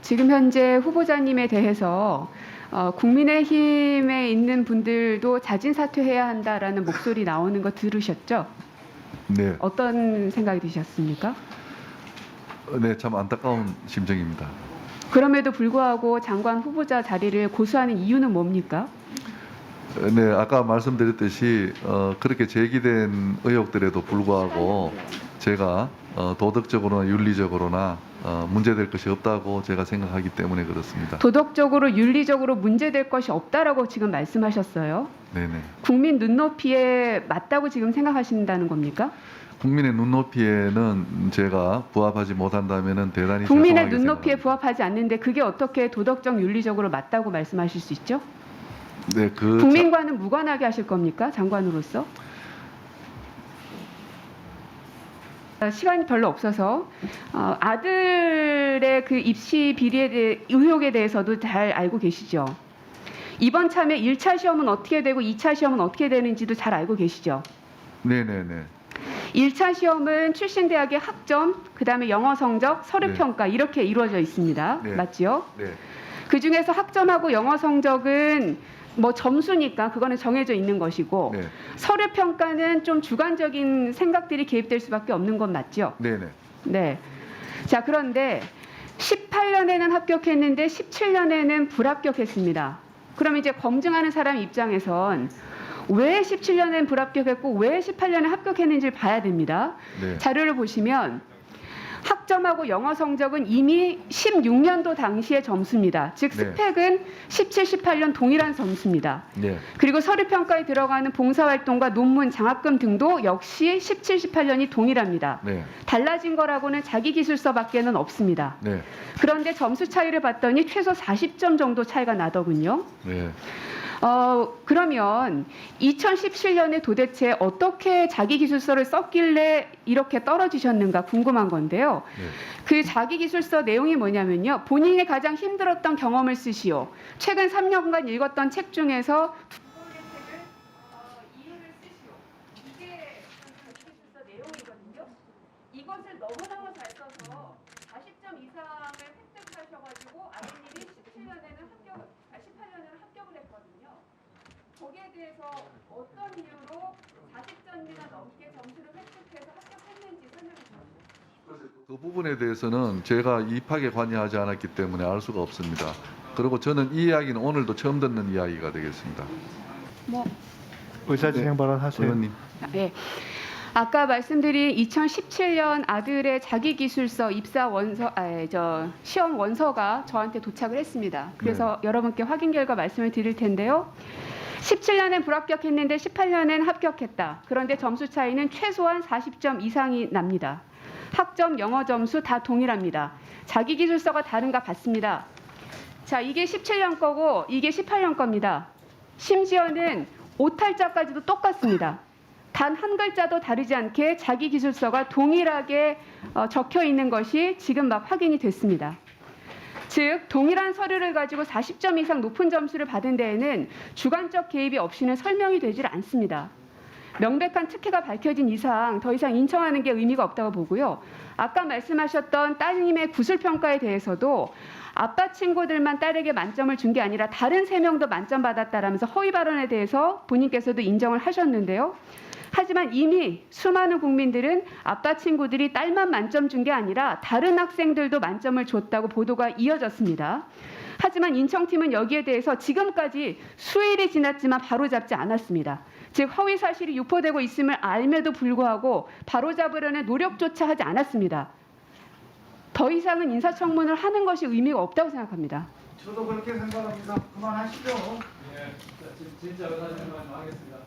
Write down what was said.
지금 현재 후보자님에 대해서 국민의힘에 있는 분들도 자진 사퇴해야 한다라는 목소리 나오는 거 들으셨죠? 네, 어떤 생각이 드셨습니까? 네, 참 안타까운 심정입니다. 그럼에도 불구하고 장관 후보자 자리를 고수하는 이유는 뭡니까? 네, 아까 말씀드렸듯이 그렇게 제기된 의혹들에도 불구하고 제가 도덕적으로나 윤리적으로나 문제될 것이 없다고 제가 생각하기 때문에 그렇습니다. 도덕적으로 윤리적으로 문제될 것이 없다라고 지금 말씀하셨어요. 네네. 국민 눈높이에 맞다고 지금 생각하신다는 겁니까? 국민의 눈높이에는 제가 부합하지 못한다면은 대단히 국민의 죄송하게 눈높이에 생각합니다. 부합하지 않는데 그게 어떻게 도덕적 윤리적으로 맞다고 말씀하실 수 있죠? 네, 국민과는 무관하게 하실 겁니까? 장관으로서? 시간이 별로 없어서 아들의 그 입시 비리에 대해 의혹에 대해서도 잘 알고 계시죠? 이번 참에 1차 시험은 어떻게 되고 2차 시험은 어떻게 되는지도 잘 알고 계시죠? 네네네. 1차 시험은 출신 대학의 학점, 그다음에 영어 성적, 서류 네. 평가 이렇게 이루어져 있습니다. 네. 맞지요? 네. 그 중에서 학점하고 영어 성적은 뭐 점수니까 그거는 정해져 있는 것이고 네. 서류 평가는 좀 주관적인 생각들이 개입될 수밖에 없는 건 맞죠? 네네. 네. 자, 그런데 18년에는 합격했는데 17년에는 불합격했습니다. 그럼 이제 검증하는 사람 입장에선 왜 17년엔 불합격했고 왜 18년에 합격했는지를 봐야 됩니다. 네. 자료를 보시면 학점하고 영어 성적은 이미 16년도 당시의 점수입니다. 즉 네. 스펙은 17, 18년 동일한 점수입니다. 네. 그리고 서류 평가에 들어가는 봉사활동과 논문, 장학금 등도 역시 17, 18년이 동일합니다. 네. 달라진 거라고는 자기기술서밖에는 없습니다. 네. 그런데 점수 차이를 봤더니 최소 40점 정도 차이가 나더군요. 네. 그러면 2017년에 도대체 어떻게 자기기술서를 썼길래 이렇게 떨어지셨는가 궁금한 건데요. 네. 그 자기기술서 내용이 뭐냐면요. 본인이 가장 힘들었던 경험을 쓰시오. 최근 3년간 읽었던 책 중에서 두 권의 책을 이유를 쓰시오. 이게 자기기술서 내용이거든요. 이것을 너무너무 잘 써서 40점 이상을 획득하셔가지고 아드님이 18년에는 합격을 했거든요. 거기에 대해서 어떤 이유로 40점이나 넘게 점수를 획득해서 합격했는지 설명해 주세요. 그 부분에 대해서는 제가 입학에 관여하지 않았기 때문에 알 수가 없습니다. 그리고 저는 이 이야기는 오늘도 처음 듣는 이야기가 되겠습니다. 의사진행 발언하세요. 의원님. 네. 아까 말씀드린 2017년 아들의 자기기술서 입사 원서, 시험 원서가 저한테 도착을 했습니다. 그래서 여러분께 확인 결과 말씀을 드릴 텐데요. 17년엔 불합격했는데 18년엔 합격했다. 그런데 점수 차이는 최소한 40점 이상이 납니다. 학점, 영어 점수 다 동일합니다. 자기기술서가 다른가 같습니다. 자, 이게 17년 거고 이게 18년 겁니다. 심지어는 오탈자까지도 똑같습니다. 단 한 글자도 다르지 않게 자기기술서가 동일하게 적혀 있는 것이 지금 막 확인이 됐습니다. 즉 동일한 서류를 가지고 40점 이상 높은 점수를 받은 데에는 주관적 개입이 없이는 설명이 되질 않습니다. 명백한 특혜가 밝혀진 이상 더 이상 인정하는 게 의미가 없다고 보고요. 아까 말씀하셨던 따님의 구술평가에 대해서도 아빠 친구들만 딸에게 만점을 준 게 아니라 다른 3명도 만점 받았다라면서 허위 발언에 대해서 본인께서도 인정을 하셨는데요. 하지만 이미 수많은 국민들은 아빠 친구들이 딸만 만점 준 게 아니라 다른 학생들도 만점을 줬다고 보도가 이어졌습니다. 하지만 인청팀은 여기에 대해서 지금까지 수일이 지났지만 바로잡지 않았습니다. 즉 허위 사실이 유포되고 있음을 알면도 불구하고 바로잡으려는 노력조차 하지 않았습니다. 더 이상은 인사청문을 하는 것이 의미가 없다고 생각합니다. 저도 그렇게 생각합니다. 그만하시죠. 진짜 의사진행 하겠습니다.